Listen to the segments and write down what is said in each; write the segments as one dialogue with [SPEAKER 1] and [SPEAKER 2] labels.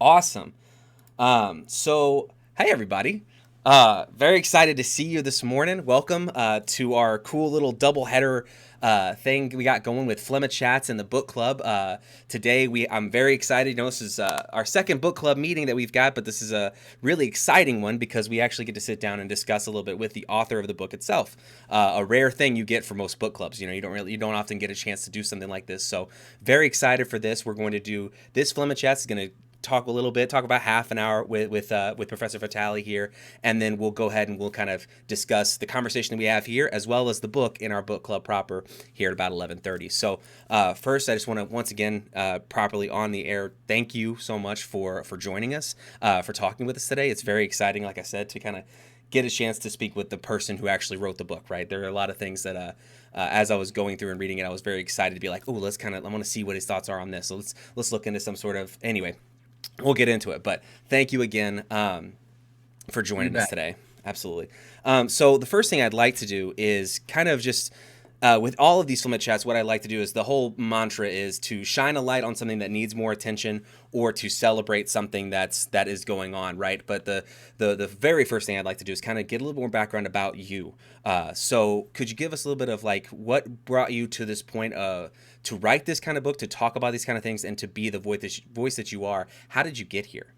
[SPEAKER 1] Awesome. So, hey everybody. Very excited to see you this morning. Welcome to our cool little doubleheader thing we got going with Flemma Chats and the book club. Today I'm very excited. You know, this is our second book club meeting that we've got, but this is a really exciting one because we actually get to sit down and discuss a little bit with the author of the book itself. A rare thing you get for most book clubs. You know, you don't often get a chance to do something like this. So, very excited for this. We're going to do this Flemma Chats is going to talk about half an hour with Professor Vitale here, and then we'll go ahead and we'll kind of discuss the conversation that we have here as well as the book in our book club proper here at about 11:30. So first, I just want to once again properly on the air thank you so much for joining us, for talking with us today. It's very exciting, like I said, to kind of get a chance to speak with the person who actually wrote the book. Right, there are a lot of things that as I was going through and reading it, I was very excited to be like, oh, I want to see what his thoughts are on this. So let's look into some sort of anyway. We'll get into it, but thank you again for
[SPEAKER 2] You
[SPEAKER 1] joining us
[SPEAKER 2] bet.
[SPEAKER 1] today. Absolutely. So the first thing I'd like to do is kind of just with all of these Flemma chats, what I like to do is the whole mantra is to shine a light on something that needs more attention or to celebrate something that is going on, right? But the very first thing I'd like to do is kind of get a little more background about you. So could you give us a little bit of like what brought you to this point to write this kind of book, to talk about these kind of things, and to be the voice that you are? How did you get here?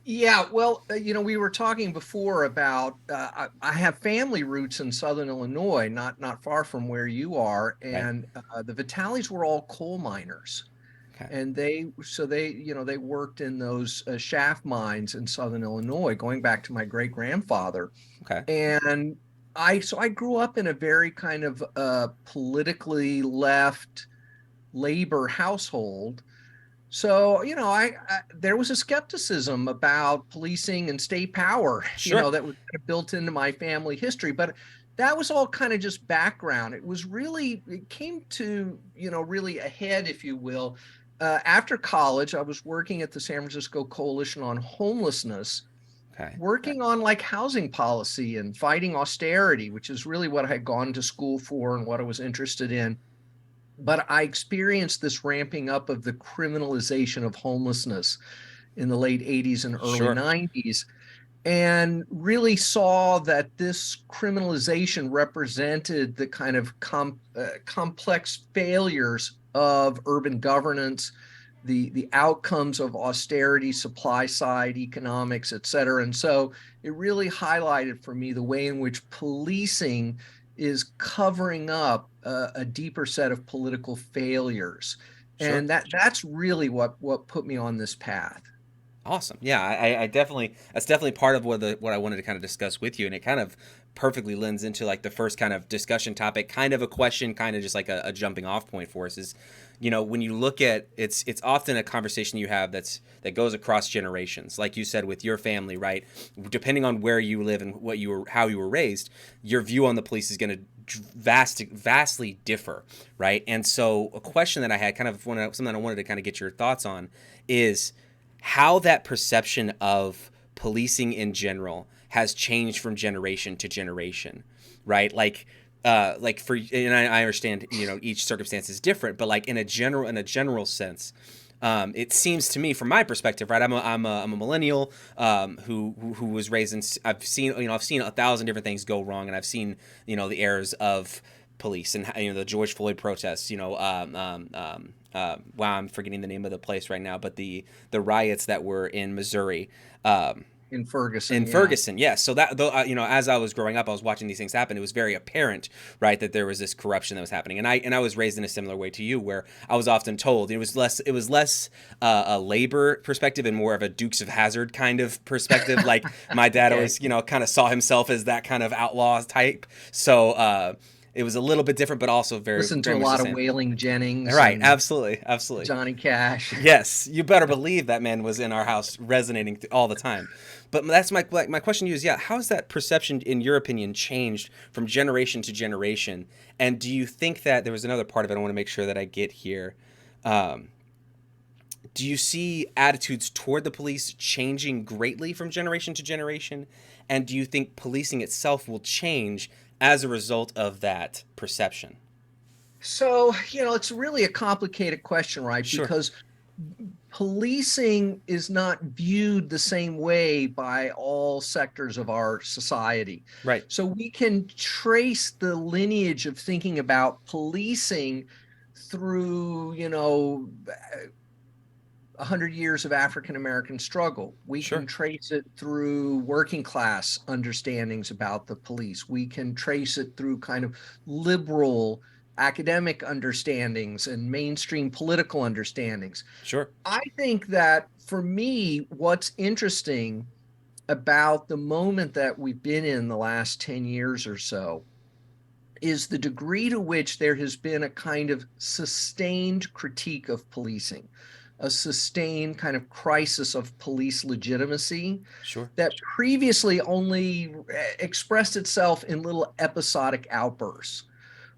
[SPEAKER 2] Yeah, well, we were talking before about I have family roots in Southern Illinois, not far from where you are,
[SPEAKER 1] Right.
[SPEAKER 2] and the Vitales were all coal miners,
[SPEAKER 1] Okay.
[SPEAKER 2] and they worked in those shaft mines in Southern Illinois, going back to my great grandfather,
[SPEAKER 1] Okay.
[SPEAKER 2] and I grew up in a very kind of politically left labor household. So, there was a skepticism about policing and state power,
[SPEAKER 1] Sure.
[SPEAKER 2] that was kind of built into my family history. But that was all kind of just background. It came to, really ahead, if you will. After college, I was working at the San Francisco Coalition on Homelessness,
[SPEAKER 1] Okay.
[SPEAKER 2] working on like housing policy and fighting austerity, which is really what I had gone to school for and what I was interested in. But I experienced this ramping up of the criminalization of homelessness in the late 80s and early
[SPEAKER 1] Sure.
[SPEAKER 2] 90s, and really saw that this criminalization represented the kind of complex failures of urban governance, the outcomes of austerity, supply side economics, et cetera. And so it really highlighted for me the way in which policing is covering up a deeper set of political failures.
[SPEAKER 1] Sure.
[SPEAKER 2] And that's really what put me on this path.
[SPEAKER 1] Awesome. Yeah, I definitely that's definitely part of what I wanted to kind of discuss with you, and it kind of perfectly lends into like the first kind of discussion topic, kind of a question, kind of just like a jumping off point for us is, when you look at it's often a conversation you have that goes across generations, like you said with your family, right? Depending on where you live and how you were raised, your view on the police is going to vastly differ, right? And so a question that I had, something that I wanted to kind of get your thoughts on, is how that perception of policing in general has changed from generation to generation, right? Like for, and I understand, each circumstance is different, but like in a general sense, it seems to me, from my perspective, right? I'm a millennial who was raised in. I've seen 1,000 different things go wrong, and I've seen the errors of police and the George Floyd protests. Wow, I'm forgetting the name of the place right now, but the riots that were in Missouri.
[SPEAKER 2] In Ferguson,
[SPEAKER 1] In
[SPEAKER 2] yeah.
[SPEAKER 1] Ferguson, yes. So that, though, as I was growing up, I was watching these things happen. It was very apparent, right, that there was this corruption that was happening, and I was raised in a similar way to you, where I was often told it was less a labor perspective and more of a Dukes of Hazard kind of perspective. Like my dad
[SPEAKER 2] Okay.
[SPEAKER 1] always, kind of saw himself as that kind of outlaw type. So it was a little bit different, but also very
[SPEAKER 2] Listen to
[SPEAKER 1] very
[SPEAKER 2] a
[SPEAKER 1] much the
[SPEAKER 2] lot of
[SPEAKER 1] same.
[SPEAKER 2] Wailing Jennings
[SPEAKER 1] Right?
[SPEAKER 2] and
[SPEAKER 1] Absolutely, absolutely.
[SPEAKER 2] Johnny Cash.
[SPEAKER 1] Yes, you better believe that man was in our house resonating all the time. But that's my question to you is, yeah, how has that perception, in your opinion, changed from generation to generation? And do you think that there was another part of it I want to make sure that I get here? Um, do you see attitudes toward the police changing greatly from generation to generation? And do you think policing itself will change as a result of that perception?
[SPEAKER 2] So, it's really a complicated question, right?
[SPEAKER 1] Sure.
[SPEAKER 2] Because policing is not viewed the same way by all sectors of our society.
[SPEAKER 1] Right.
[SPEAKER 2] So we can trace the lineage of thinking about policing through, 100 years of African American struggle. We can
[SPEAKER 1] Sure.
[SPEAKER 2] trace it through working class understandings about the police. We can trace it through kind of liberal academic understandings and mainstream political understandings.
[SPEAKER 1] Sure.
[SPEAKER 2] I think that for me, what's interesting about the moment that we've been in the last 10 years or so is the degree to which there has been a kind of sustained critique of policing, a sustained kind of crisis of police legitimacy
[SPEAKER 1] Sure.
[SPEAKER 2] that previously only expressed itself in little episodic outbursts,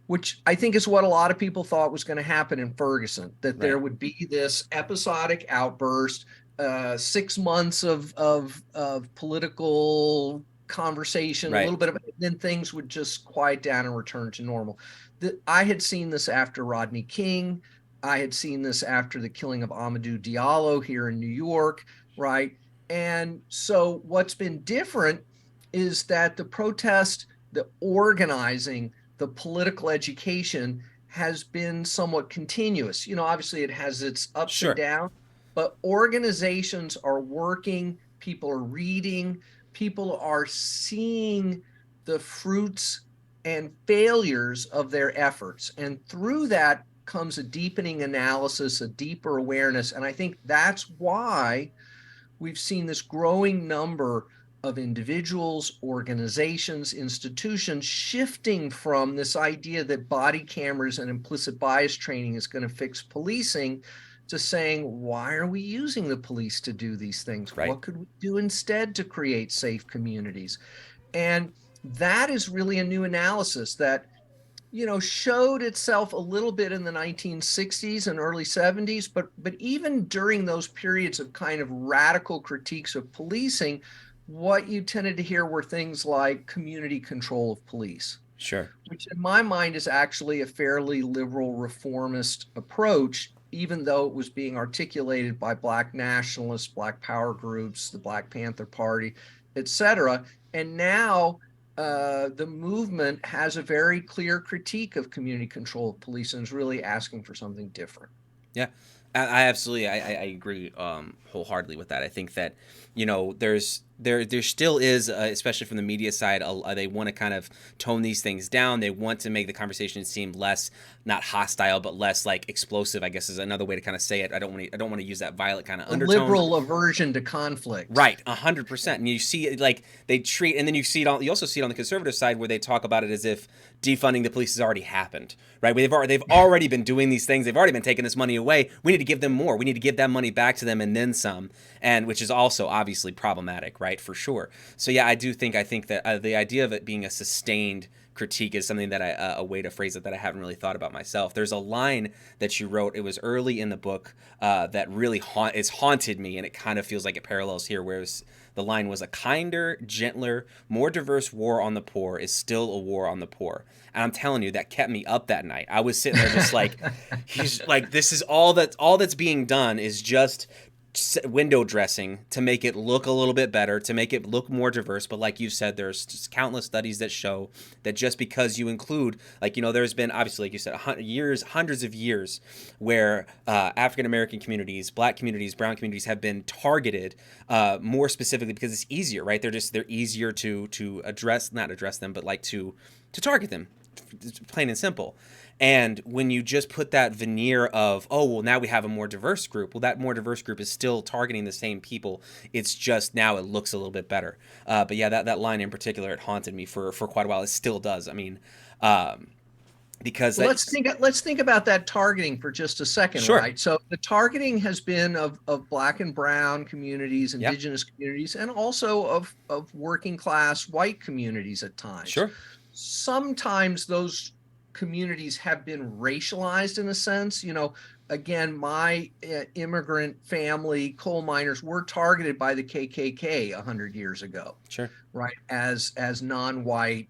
[SPEAKER 2] which I think is what a lot of people thought was going to happen in Ferguson, that there
[SPEAKER 1] Right.
[SPEAKER 2] would be this episodic outburst, 6 months of political conversation, a
[SPEAKER 1] Right.
[SPEAKER 2] little bit of, then things would just quiet down and return to normal. I had seen this after Rodney King. I had seen this after the killing of Amadou Diallo here in New York, right? And so what's been different is that the protest, the organizing, the political education has been somewhat continuous. Obviously it has its ups and
[SPEAKER 1] Sure.
[SPEAKER 2] downs, but organizations are working, people are reading, people are seeing the fruits and failures of their efforts. And through that comes a deepening analysis, a deeper awareness. And I think that's why we've seen this growing number of individuals, organizations, institutions shifting from this idea that body cameras and implicit bias training is going to fix policing to saying, why are we using the police to do these things?
[SPEAKER 1] Right.
[SPEAKER 2] What could we do instead to create safe communities? And that is really a new analysis that showed itself a little bit in the 1960s and early 70s, but even during those periods of kind of radical critiques of policing, what you tended to hear were things like community control of police,
[SPEAKER 1] Sure.
[SPEAKER 2] which in my mind is actually a fairly liberal reformist approach, even though it was being articulated by Black nationalists, Black power groups, the Black Panther Party, et cetera. And now the movement has a very clear critique of community control of police and is really asking for something different.
[SPEAKER 1] Yeah, I absolutely I agree wholeheartedly with that. I think that there still is, especially from the media side, they want to kind of tone these things down. They want to make the conversation seem less, not hostile, but less like explosive, I guess is another way to kind of say it. I don't want to use that violent kind of
[SPEAKER 2] A
[SPEAKER 1] undertone.
[SPEAKER 2] liberal aversion to conflict.
[SPEAKER 1] Right, 100%. And you see it like they treat, and then you see it on. You also see it on the conservative side where they talk about it as if defunding the police has already happened. Right, they've already been doing these things. They've already been taking this money away. We need to give them more. We need to give that money back to them and then some. And which is also obviously problematic, right? For sure. So yeah, I think that the idea of it being a sustained critique is something that a way to phrase it that I haven't really thought about myself. There's a line that you wrote. It was early in the book that really it's haunted me, and it kind of feels like it parallels here. Whereas the line was, "A kinder, gentler, more diverse war on the poor is still a war on the poor." And I'm telling you, that kept me up that night. I was sitting there just like, he's like, this is all that's being done is just window dressing to make it look a little bit better, to make it look more diverse. But like you said, there's just countless studies that show that just because you include, like, there's been obviously, like you said, hundreds of years where African American communities, Black communities, brown communities have been targeted more specifically because it's easier, right? They're easier to not address them, but like to target them, plain and simple. And when you just put that veneer of, oh, well, now we have a more diverse group, well, that more diverse group is still targeting the same people. It's just now it looks a little bit better. But yeah, that line in particular, it haunted me for quite a while. It still does. I mean, because
[SPEAKER 2] Well,
[SPEAKER 1] that's
[SPEAKER 2] let's think about that targeting for just a second,
[SPEAKER 1] sure.
[SPEAKER 2] right? So the targeting has been of Black and brown communities,
[SPEAKER 1] Yep.
[SPEAKER 2] indigenous communities, and also of working class white communities at times.
[SPEAKER 1] Sure.
[SPEAKER 2] Sometimes those communities have been racialized in a sense. Again, my immigrant family, coal miners, were targeted by the KKK 100 years ago,
[SPEAKER 1] Sure.
[SPEAKER 2] right? As non-white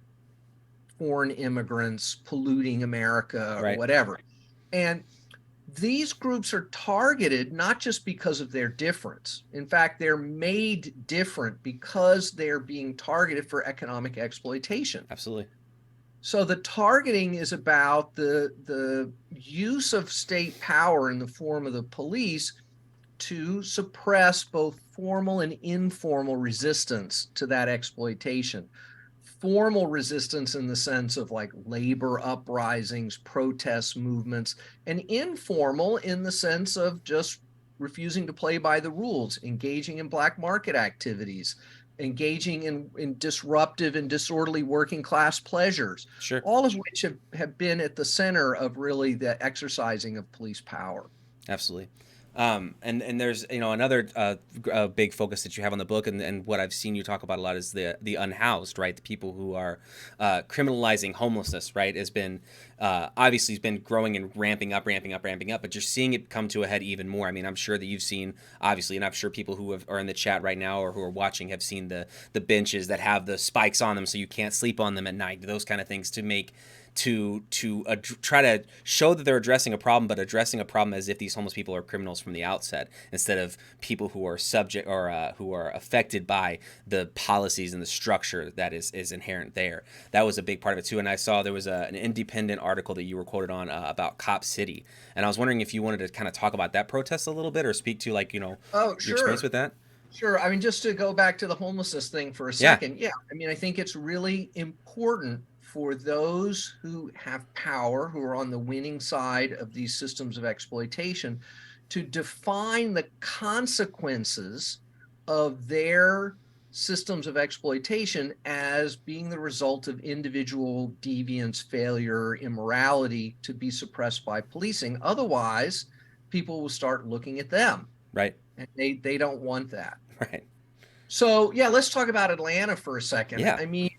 [SPEAKER 2] foreign immigrants polluting America or
[SPEAKER 1] Right.
[SPEAKER 2] whatever. And these groups are targeted not just because of their difference. In fact, they're made different because they're being targeted for economic exploitation.
[SPEAKER 1] Absolutely.
[SPEAKER 2] So the targeting is about the use of state power in the form of the police to suppress both formal and informal resistance to that exploitation. Formal resistance in the sense of like labor uprisings, protest movements, and informal in the sense of just refusing to play by the rules, engaging in black market activities, engaging in disruptive and disorderly working class pleasures,
[SPEAKER 1] Sure.
[SPEAKER 2] all of which have been at the center of really the exercising of police power.
[SPEAKER 1] Absolutely. And there's another big focus that you have on the book, and what I've seen you talk about a lot is the unhoused, right? The people who are criminalizing homelessness, right? Has been obviously has been growing and ramping up, but you're seeing it come to a head even more. I mean, I'm sure that you've seen obviously, and I'm sure people who are in the chat right now or who are watching have seen the benches that have the spikes on them so you can't sleep on them at night. Those kind of things to make try to show that they're addressing a problem, but addressing a problem as if these homeless people are criminals from the outset, instead of people who are subject or who are affected by the policies and the structure that is inherent there. That was a big part of it too. And I saw there was an independent article that you were quoted on about Cop City, and I was wondering if you wanted to kind of talk about that protest a little bit or speak to
[SPEAKER 2] Oh,
[SPEAKER 1] your experience
[SPEAKER 2] sure.
[SPEAKER 1] with that.
[SPEAKER 2] Sure. I mean, just to go back to the homelessness thing for a
[SPEAKER 1] Yeah,
[SPEAKER 2] second. Yeah. I mean, I think it's really important for those who have power, who are on the winning side of these systems of exploitation, to define the consequences of their systems of exploitation as being the result of individual deviance, failure, immorality to be suppressed by policing. Otherwise, people will start looking at them,
[SPEAKER 1] right.
[SPEAKER 2] and they don't want that.
[SPEAKER 1] Right.
[SPEAKER 2] So yeah, let's talk about Atlanta for a second.
[SPEAKER 1] Yeah.
[SPEAKER 2] I mean,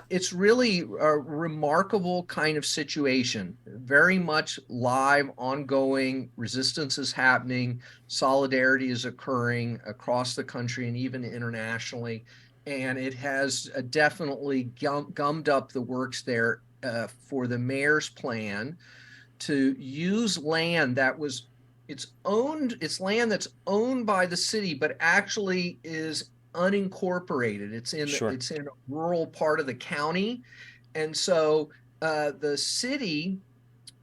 [SPEAKER 2] it's really a remarkable kind of situation. Very much live, ongoing resistance is happening. Solidarity is occurring across the country and even internationally, and it has definitely gummed up the works there for the mayor's plan to use land that was it's land that's owned by the city but actually is unincorporated.
[SPEAKER 1] Sure.
[SPEAKER 2] It's in a rural part of the county, and so the city,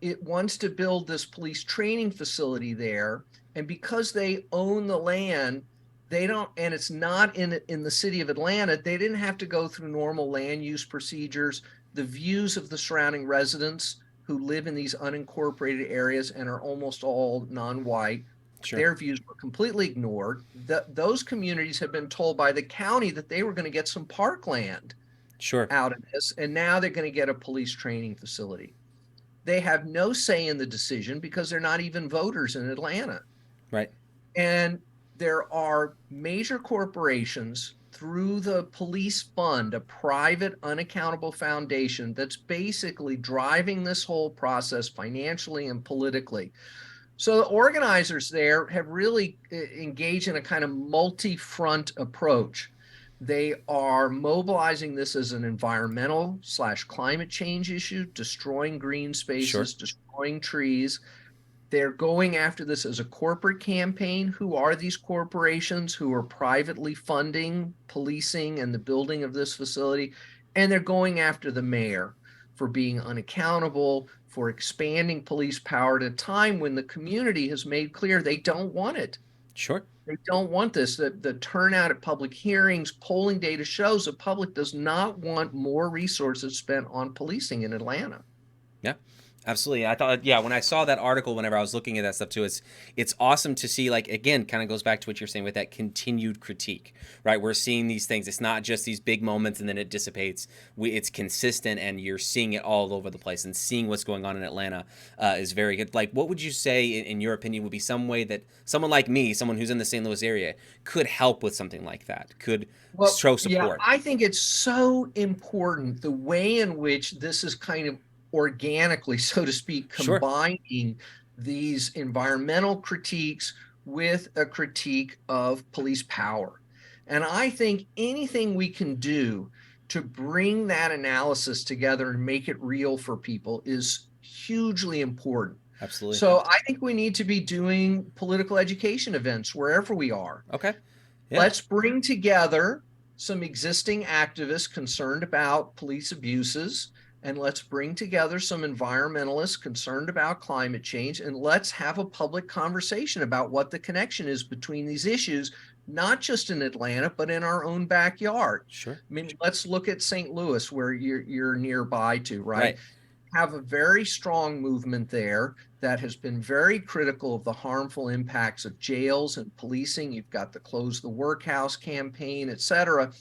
[SPEAKER 2] it wants to build this police training facility there, and because they own the land, they don't, and it's not in the city of Atlanta, they didn't have to go through normal land use procedures. The views of the surrounding residents who live in these unincorporated areas and are almost all non-white,
[SPEAKER 1] Sure.
[SPEAKER 2] their views were completely ignored. Those communities have been told by the county that they were going to get some parkland
[SPEAKER 1] Sure.
[SPEAKER 2] out of this, and now they're going to get a police training facility. They have no say in the decision because they're not even voters in Atlanta.
[SPEAKER 1] Right.
[SPEAKER 2] And there are major corporations through the police fund, a private, unaccountable foundation that's basically driving this whole process financially and politically. So the organizers there have really engaged in a kind of multi-front approach. They are mobilizing this as an environmental slash climate change issue, destroying green
[SPEAKER 1] Sure.
[SPEAKER 2] spaces, destroying trees. They're going after this as a corporate campaign. Who are these corporations who are privately funding policing and the building of this facility? And they're going after the mayor for being unaccountable, for expanding police power at a time when the community has made clear they don't want it.
[SPEAKER 1] Sure.
[SPEAKER 2] They don't want this. The turnout at public hearings, polling data shows the public does not want more resources spent on policing in Atlanta.
[SPEAKER 1] Yeah, absolutely. I thought, yeah, when I saw that article, whenever I was looking at that stuff too, it's awesome to see. Like again, kind of goes back to what you're saying with that continued critique, right? We're seeing these things. It's not just these big moments and then it dissipates. It's consistent, and you're seeing it all over the place. And seeing what's going on in Atlanta is very good. Like, what would you say, in your opinion, would be some way that someone like me, someone who's in the St. Louis area, could help with something like that? Could
[SPEAKER 2] Well,
[SPEAKER 1] show
[SPEAKER 2] yeah,
[SPEAKER 1] support?
[SPEAKER 2] I think it's so important the way in which this is kind of organically, so to speak,
[SPEAKER 1] Sure.
[SPEAKER 2] combining these environmental critiques with a critique of police power. And I think anything we can do to bring that analysis together and make it real for people is hugely important.
[SPEAKER 1] Absolutely.
[SPEAKER 2] So I think we need to be doing political education events wherever we are.
[SPEAKER 1] Okay. Yeah.
[SPEAKER 2] Let's bring together some existing activists concerned about police abuses, and let's bring together some environmentalists concerned about climate change, and let's have a public conversation about what the connection is between these issues, not just in Atlanta, but in our own backyard.
[SPEAKER 1] Sure.
[SPEAKER 2] I mean, let's look at St. Louis, where you're nearby to, right?
[SPEAKER 1] Right.
[SPEAKER 2] Have a very strong movement there that has been very critical of the harmful impacts of jails and policing. You've got the Close the Workhouse campaign, et cetera.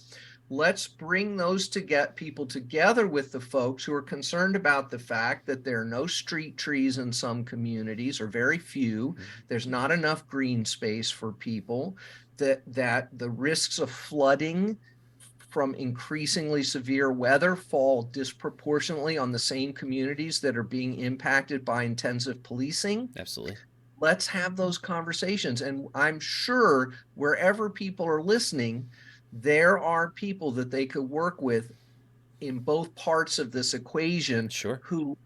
[SPEAKER 2] Let's bring those to get people together with the folks who are concerned about the fact that there are no street trees in some communities, or very few. There's not enough green space for people, that the risks of flooding from increasingly severe weather fall disproportionately on the same communities that are being impacted by intensive policing.
[SPEAKER 1] Absolutely.
[SPEAKER 2] Let's have those conversations. And I'm sure wherever people are listening, there are people that they could work with in both parts of this equation
[SPEAKER 1] Sure.
[SPEAKER 2] who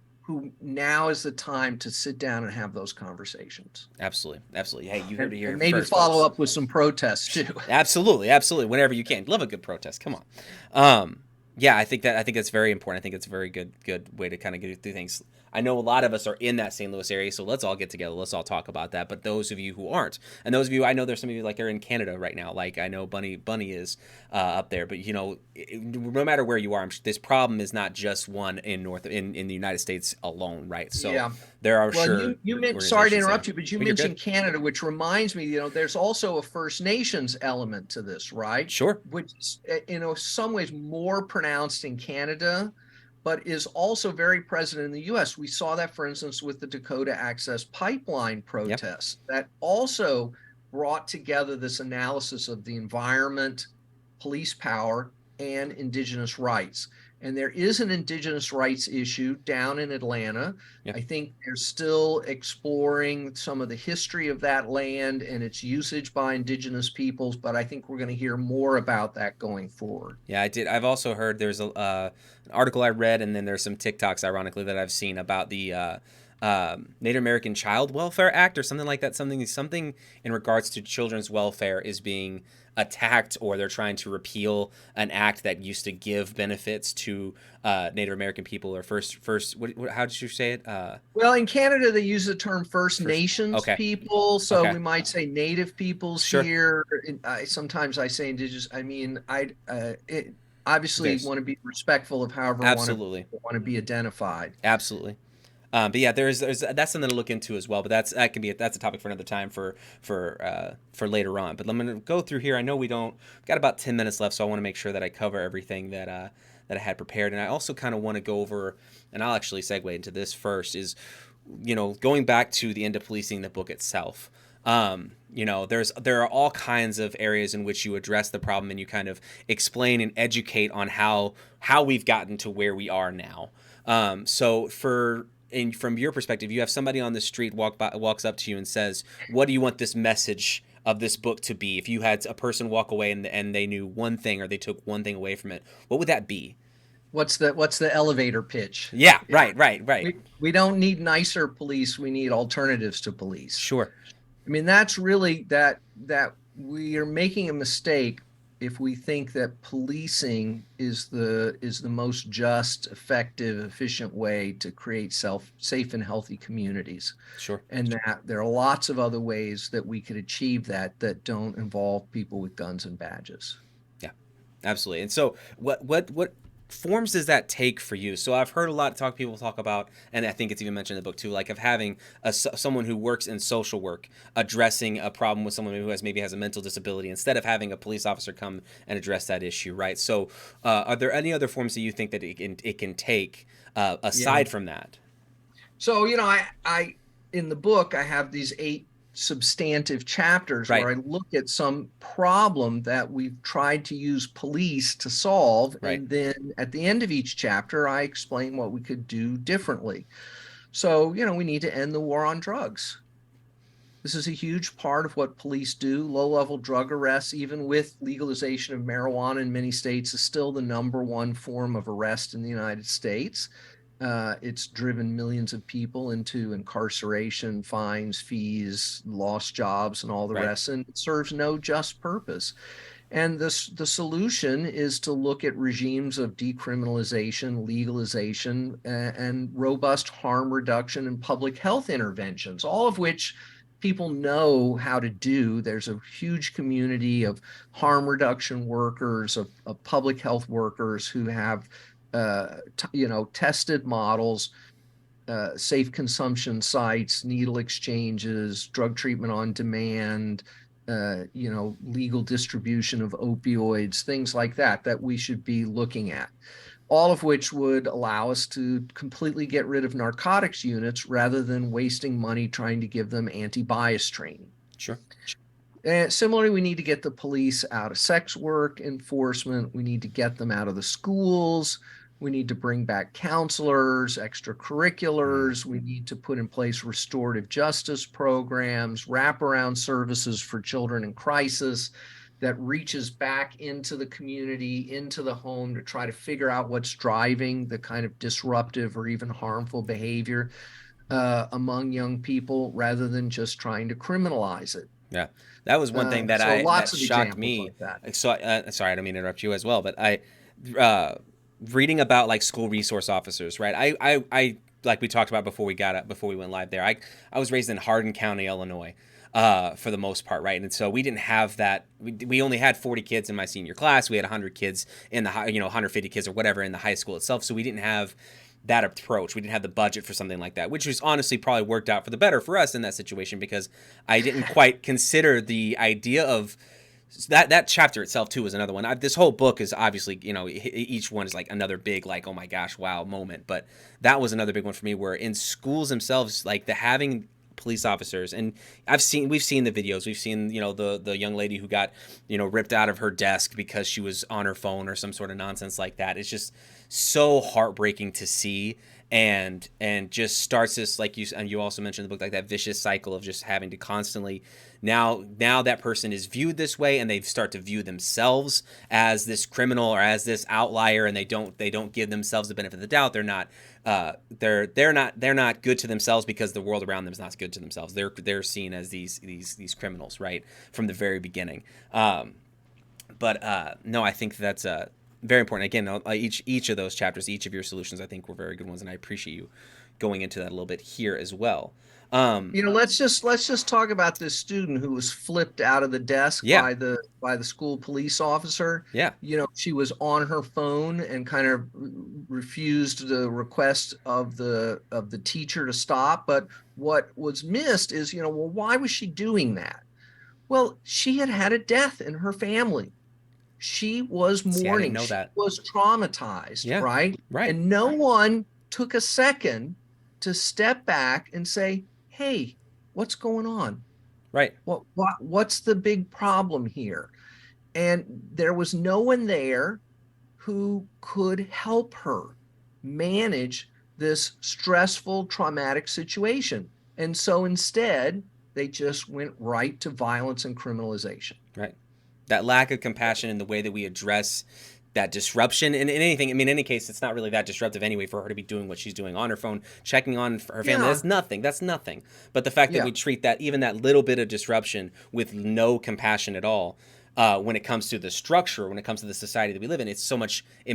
[SPEAKER 2] now is the time to sit down and have those conversations.
[SPEAKER 1] Absolutely. Absolutely. Hey, you heard it here
[SPEAKER 2] And maybe
[SPEAKER 1] first,
[SPEAKER 2] follow
[SPEAKER 1] folks.
[SPEAKER 2] up with some protests too.
[SPEAKER 1] Absolutely, absolutely. Whenever you can, love a good protest. Come on. Yeah, I think that's very important. I think it's a very good way to kind of get through things. I know a lot of us are in that St. Louis area, so let's all get together. Let's all talk about that. But those of you who aren't, and those of you, I know there's some of you like are in Canada right now. Like I know Bunny is up there, but you know, no matter where you are, this problem is not just one in in the United States alone, right? So
[SPEAKER 2] Yeah.
[SPEAKER 1] there are
[SPEAKER 2] Well,
[SPEAKER 1] sure.
[SPEAKER 2] you mentioned, sorry to interrupt
[SPEAKER 1] there.
[SPEAKER 2] you, but you
[SPEAKER 1] But you're
[SPEAKER 2] mentioned
[SPEAKER 1] good.
[SPEAKER 2] Canada, which reminds me, there's also a First Nations element to this, right?
[SPEAKER 1] Sure.
[SPEAKER 2] Which is, some ways more pronounced in Canada, but is also very present in the US. We saw that, for instance, with the Dakota Access Pipeline
[SPEAKER 1] Yeah.
[SPEAKER 2] protests that also brought together this analysis of the environment, police power, and indigenous rights. And there is an indigenous rights issue down in Atlanta.
[SPEAKER 1] Yeah.
[SPEAKER 2] I think they're still exploring some of the history of that land and its usage by indigenous peoples, but I think we're going to hear more about that going forward.
[SPEAKER 1] Yeah, I did. I've also heard there's an article I read, and then there's some TikToks, ironically, that I've seen about the Native American Child Welfare Act or something like that. Something in regards to children's welfare is being attacked, or they're trying to repeal an act that used to give benefits to Native American people, or how did you say it?
[SPEAKER 2] Well, in Canada, they use the term First
[SPEAKER 1] First.
[SPEAKER 2] Nations
[SPEAKER 1] Okay.
[SPEAKER 2] people, so
[SPEAKER 1] Okay.
[SPEAKER 2] we might say Native peoples
[SPEAKER 1] Sure.
[SPEAKER 2] here. Sometimes I say indigenous. I mean, obviously
[SPEAKER 1] There's
[SPEAKER 2] want to be respectful of however
[SPEAKER 1] absolutely,
[SPEAKER 2] want to be identified.
[SPEAKER 1] absolutely. But yeah, there's that's something to look into as well. But that's a topic for another time for later on. But let me go through here. I know we've got about 10 minutes left, so I want to make sure that I cover everything that I had prepared. And I also kind of want to go over, and I'll actually segue into this first, is going back to the end of policing, the book itself. There are all kinds of areas in which you address the problem and you kind of explain and educate on how we've gotten to where we are now. So from your perspective, you have somebody on the street walks up to you and says, "What do you want this message of this book to be?" If you had a person walk away and they knew one thing, or they took one thing away from it, what would that be?
[SPEAKER 2] What's the elevator pitch?
[SPEAKER 1] Yeah, right.
[SPEAKER 2] We don't need nicer police. We need alternatives to police.
[SPEAKER 1] Sure.
[SPEAKER 2] I mean, that's really that we are making a mistake if we think that policing is the most just, effective, efficient way to create safe and healthy communities.
[SPEAKER 1] Sure.
[SPEAKER 2] And that there are lots of other ways that we could achieve that don't involve people with guns and badges.
[SPEAKER 1] Yeah, absolutely. And so what forms does that take for you? So I've heard a lot of people talk about, and I think it's even mentioned in the book too, like of having someone who works in social work addressing a problem with someone who maybe has a mental disability, instead of having a police officer come and address that issue, right? So are there any other forms that you think that it can take aside from that?
[SPEAKER 2] So, I in the book, I have these 8 substantive chapters
[SPEAKER 1] Right.
[SPEAKER 2] where I look at some problem that we've tried to use police to solve.
[SPEAKER 1] Right.
[SPEAKER 2] And then at the end of each chapter, I explain what we could do differently. So, we need to end the war on drugs. This is a huge part of what police do. Low-level drug arrests, even with legalization of marijuana in many states, is still the #1 form of arrest in the United States. It's driven millions of people into incarceration, fines, fees, lost jobs, and all the
[SPEAKER 1] Right.
[SPEAKER 2] rest, and it serves no just purpose. And the solution is to look at regimes of decriminalization, legalization, and robust harm reduction and public health interventions, all of which people know how to do. There's a huge community of harm reduction workers, of public health workers who have tested models, safe consumption sites, needle exchanges, drug treatment on demand, legal distribution of opioids, things like that, that we should be looking at. All of which would allow us to completely get rid of narcotics units rather than wasting money trying to give them anti-bias training.
[SPEAKER 1] Sure.
[SPEAKER 2] And similarly, we need to get the police out of sex work enforcement. We need to get them out of the schools. We need to bring back counselors,
[SPEAKER 1] Mm.
[SPEAKER 2] extracurriculars. We need to put in place restorative justice programs, wraparound services for children in crisis that reaches back into the community, into the home to try to figure out what's driving the kind of disruptive or even harmful behavior among young people rather than just trying to criminalize it.
[SPEAKER 1] Yeah, that was one thing
[SPEAKER 2] So
[SPEAKER 1] that
[SPEAKER 2] lots of
[SPEAKER 1] shocked
[SPEAKER 2] examples
[SPEAKER 1] me.
[SPEAKER 2] like that.
[SPEAKER 1] So, sorry, I don't mean to interrupt you as well, but uh, reading about like school resource officers, right? I like we talked about before we went live there. I was raised in Hardin County, Illinois, for the most part, right? And so we didn't have that. We only had 40 kids in my senior class. We had 100 kids in the 150 kids or whatever in the high school itself. So we didn't have that approach. We didn't have the budget for something like that, which was honestly probably worked out for the better for us in that situation because I didn't quite consider the idea of that chapter itself too was another one. This whole book is obviously, each one is like another big like, oh my gosh, wow moment. But that was another big one for me where in schools themselves, like the having police officers, and we've seen the videos, we've seen the young lady who got ripped out of her desk because she was on her phone or some sort of nonsense like that. It's just so heartbreaking to see, and just starts this, like you also mentioned in the book, like that vicious cycle of just having to constantly now that person is viewed this way, and they start to view themselves as this criminal or as this outlier, and they don't give themselves the benefit of the doubt. They're not they're not good to themselves because the world around them is not good to themselves. They're seen as these criminals, right, from the very beginning. But no, I think that's very important. Again, each of those chapters, each of your solutions, I think were very good ones, and I appreciate you going into that a little bit here as well.
[SPEAKER 2] Let's just talk about this student who was flipped out of the desk
[SPEAKER 1] Yeah,
[SPEAKER 2] by the school police officer.
[SPEAKER 1] yeah,
[SPEAKER 2] She was on her phone and kind of refused the request of the teacher to stop. But what was missed is, well, why was she doing that? Well, she had had a death in her family. She was
[SPEAKER 1] see, I didn't
[SPEAKER 2] mourning.
[SPEAKER 1] know
[SPEAKER 2] She
[SPEAKER 1] that.
[SPEAKER 2] was traumatized,
[SPEAKER 1] Yeah,
[SPEAKER 2] right?
[SPEAKER 1] right,
[SPEAKER 2] And no one took a second to step back and say, "Hey, what's going on?
[SPEAKER 1] right,
[SPEAKER 2] What's the big problem here?" And there was no one there who could help her manage this stressful, traumatic situation. And so instead, they just went right to violence and criminalization.
[SPEAKER 1] right. That lack of compassion in the way that we address that disruption in anything. I mean, in any case, it's not really that disruptive anyway for her to be doing what she's doing on her phone, checking on her family.
[SPEAKER 2] Yeah,
[SPEAKER 1] That's nothing. That's nothing. But the fact that
[SPEAKER 2] yeah.
[SPEAKER 1] we treat that, even that little bit of disruption, with no compassion at all, when it comes to the structure, when it comes to the society that we live in, it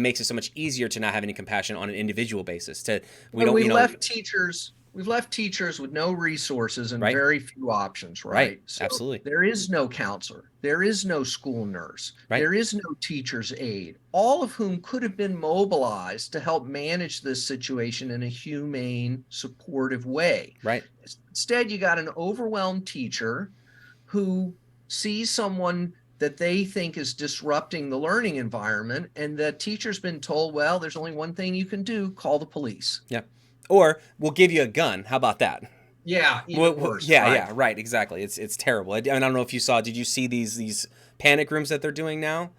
[SPEAKER 1] makes it so much easier to not have any compassion on an individual basis. We
[SPEAKER 2] And
[SPEAKER 1] don't,
[SPEAKER 2] we've left teachers with no resources and
[SPEAKER 1] right,
[SPEAKER 2] very few options,
[SPEAKER 1] right,
[SPEAKER 2] right? So
[SPEAKER 1] absolutely,
[SPEAKER 2] there is no counselor, there is no school nurse,
[SPEAKER 1] right,
[SPEAKER 2] there is no teacher's aide, all of whom could have been mobilized to help manage this situation in a humane, supportive way.
[SPEAKER 1] right,
[SPEAKER 2] Instead, you got an overwhelmed teacher who sees someone that they think is disrupting the learning environment, and the teacher's been told, well, there's only one thing you can do, call the police.
[SPEAKER 1] yeah. Or we'll give you a gun. How about that?
[SPEAKER 2] Yeah, even worse,
[SPEAKER 1] Yeah,
[SPEAKER 2] right?
[SPEAKER 1] yeah, right, exactly. It's terrible. I don't know if you saw. Did you see these panic rooms that they're doing now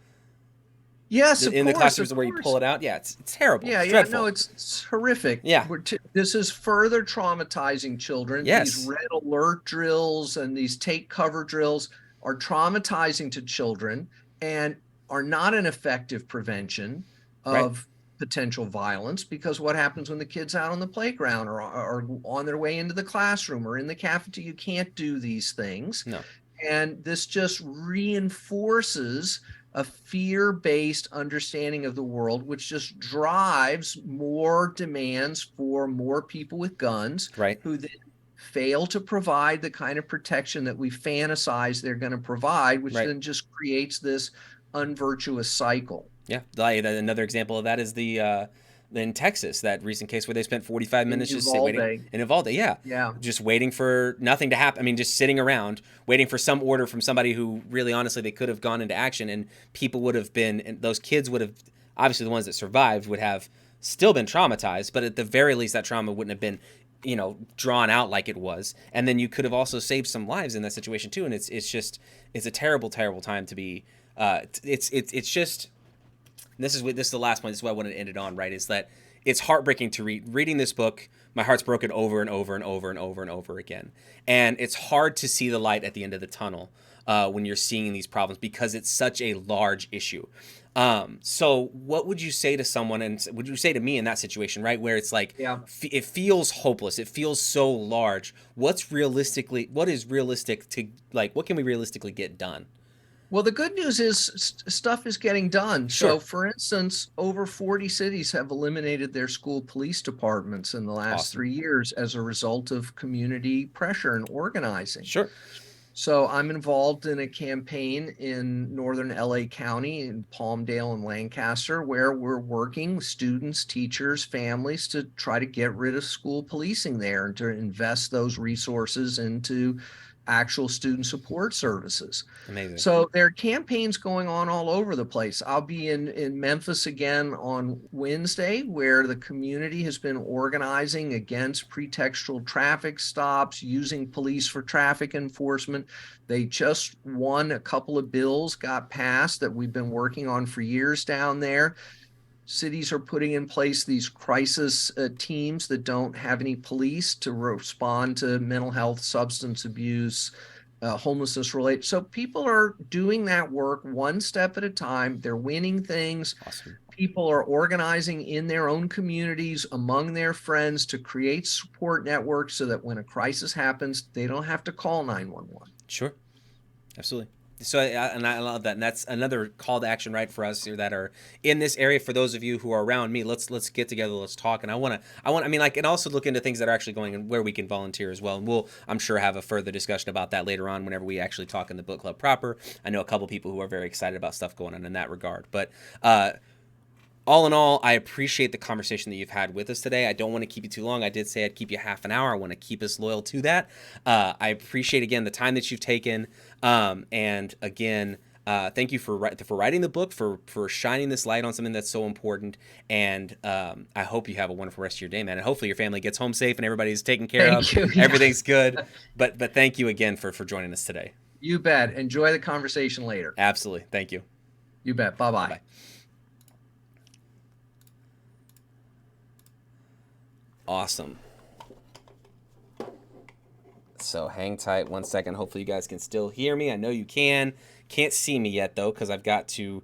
[SPEAKER 2] Yes, of
[SPEAKER 1] in the
[SPEAKER 2] course,
[SPEAKER 1] classrooms
[SPEAKER 2] of
[SPEAKER 1] where you pull
[SPEAKER 2] course.
[SPEAKER 1] it out? Yeah, it's terrible.
[SPEAKER 2] Yeah,
[SPEAKER 1] It's
[SPEAKER 2] yeah, no,
[SPEAKER 1] dreadful.
[SPEAKER 2] it's horrific.
[SPEAKER 1] Yeah.
[SPEAKER 2] This is further traumatizing children. These
[SPEAKER 1] Yes.
[SPEAKER 2] red alert drills and these take cover drills are traumatizing to children and are not an effective prevention
[SPEAKER 1] Right.
[SPEAKER 2] of potential violence, because what happens when the kid's out on the playground or on their way into the classroom or in the cafeteria? You can't do these things.
[SPEAKER 1] No.
[SPEAKER 2] And this just reinforces a fear-based understanding of the world, which just drives more demands for more people with guns,
[SPEAKER 1] Right.
[SPEAKER 2] who then fail to provide the kind of protection that we fantasize they're going to provide, which
[SPEAKER 1] Right.
[SPEAKER 2] then just creates this unvirtuous cycle.
[SPEAKER 1] Yeah. Another example of that is the in Texas, that recent case where they spent 45
[SPEAKER 2] In
[SPEAKER 1] minutes just waiting
[SPEAKER 2] Uvalde,
[SPEAKER 1] in Uvalde. Yeah.
[SPEAKER 2] yeah.
[SPEAKER 1] Just waiting for nothing to happen. I mean, just sitting around waiting for some order from somebody who really honestly they could have gone into action, and people would have been, and those kids would have, obviously the ones that survived would have still been traumatized, but at the very least that trauma wouldn't have been, drawn out like it was. And then you could have also saved some lives in that situation too. And it's just, it's a terrible, terrible time to be, it's just, this is the last point. This is what I wanted to end it on. Right, is that it's heartbreaking to reading this book. My heart's broken over and over and over and over and over again, and it's hard to see the light at the end of the tunnel when you're seeing these problems because it's such a large issue. So what would you say to someone, and would you say to me in that situation, right, where it's like,
[SPEAKER 2] Yeah.
[SPEAKER 1] it feels hopeless, it feels so large? What is realistic to, like, what can we realistically get done?
[SPEAKER 2] Well, the good news is stuff is getting done. So,
[SPEAKER 1] Sure.
[SPEAKER 2] for instance, over 40 cities have eliminated their school police departments in the last
[SPEAKER 1] Awesome.
[SPEAKER 2] 3 years as a result of community pressure and organizing.
[SPEAKER 1] Sure.
[SPEAKER 2] So, I'm involved in a campaign in northern LA County, in Palmdale and Lancaster, where we're working with students, teachers, families to try to get rid of school policing there and to invest those resources into actual student support services.
[SPEAKER 1] Amazing.
[SPEAKER 2] So there are campaigns going on all over the place. I'll be in Memphis again on Wednesday, where the community has been organizing against pretextual traffic stops, using police for traffic enforcement. They just won a couple of bills, got passed, that we've been working on for years down there. Cities are putting in place these crisis teams that don't have any police to respond to mental health, substance abuse, homelessness related. So people are doing that work one step at a time. They're winning things.
[SPEAKER 1] Awesome.
[SPEAKER 2] People are organizing in their own communities among their friends to create support networks so that when a crisis happens, they don't have to call 911.
[SPEAKER 1] Sure. Absolutely. So, and I love that, and that's another call to action, right, for us here that are in this area. For those of you who are around me, let's get together, let's talk, and I mean, like, and also look into things that are actually going and where we can volunteer as well. And we'll, I'm sure, have a further discussion about that later on whenever we actually talk in the book club proper. I know a couple people who are very excited about stuff going on in that regard, but all in all, I appreciate the conversation that you've had with us today. I don't want to keep you too long. I did say I'd keep you half an hour. I want to keep us loyal to that. I appreciate, again, the time that you've taken. And again, thank you for writing the book, for shining this light on something that's so important. And I hope you have a wonderful rest of your day, man. And hopefully your family gets home safe and everybody's taken care of.
[SPEAKER 2] Thank you.
[SPEAKER 1] Everything's good. But thank you again for joining us today.
[SPEAKER 2] You bet. Enjoy the conversation later.
[SPEAKER 1] Absolutely. Thank you.
[SPEAKER 2] You bet. Bye-bye.
[SPEAKER 1] Bye-bye. Awesome. So hang tight 1 second. Hopefully you guys can still hear me. I know you can. Can't see me yet though, because I've got to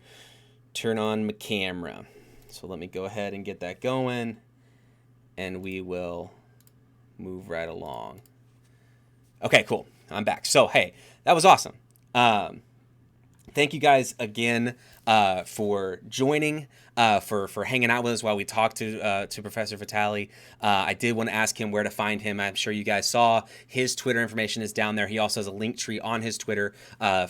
[SPEAKER 1] turn on my camera. So let me go ahead and get that going, and we will move right along. Okay, cool. I'm back. So hey, that was awesome. Thank you guys again for joining, for hanging out with us while we talked to Professor Vitale. I did want to ask him where to find him. I'm sure you guys saw his Twitter information is down there. He also has a link tree on his Twitter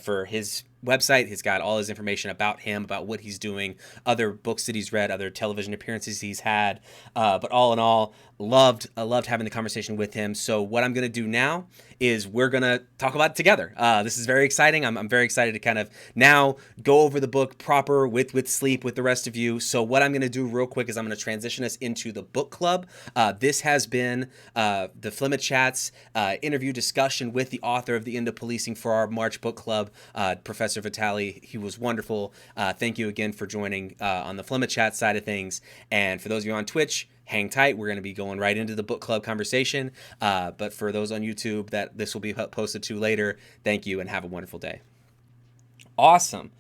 [SPEAKER 1] for his website. He's got all his information about him, about what he's doing, other books that he's read, other television appearances he's had. But all in all, loved having the conversation with him. So what I'm going to do now is we're going to talk about it together. This is very exciting. I'm very excited to kind of now go over the book proper with Sleep with the rest of you. So what I'm going to do real quick is I'm going to transition us into the book club. This has been the Flemma Chats interview discussion with the author of The End of Policing for our March book club, Professor Vitale. He was wonderful. Thank you again for joining on the Flemma Chat side of things. And for those of you on Twitch, hang tight. We're going to be going right into the book club conversation. But for those on YouTube that this will be posted to later, thank you and have a wonderful day. Awesome.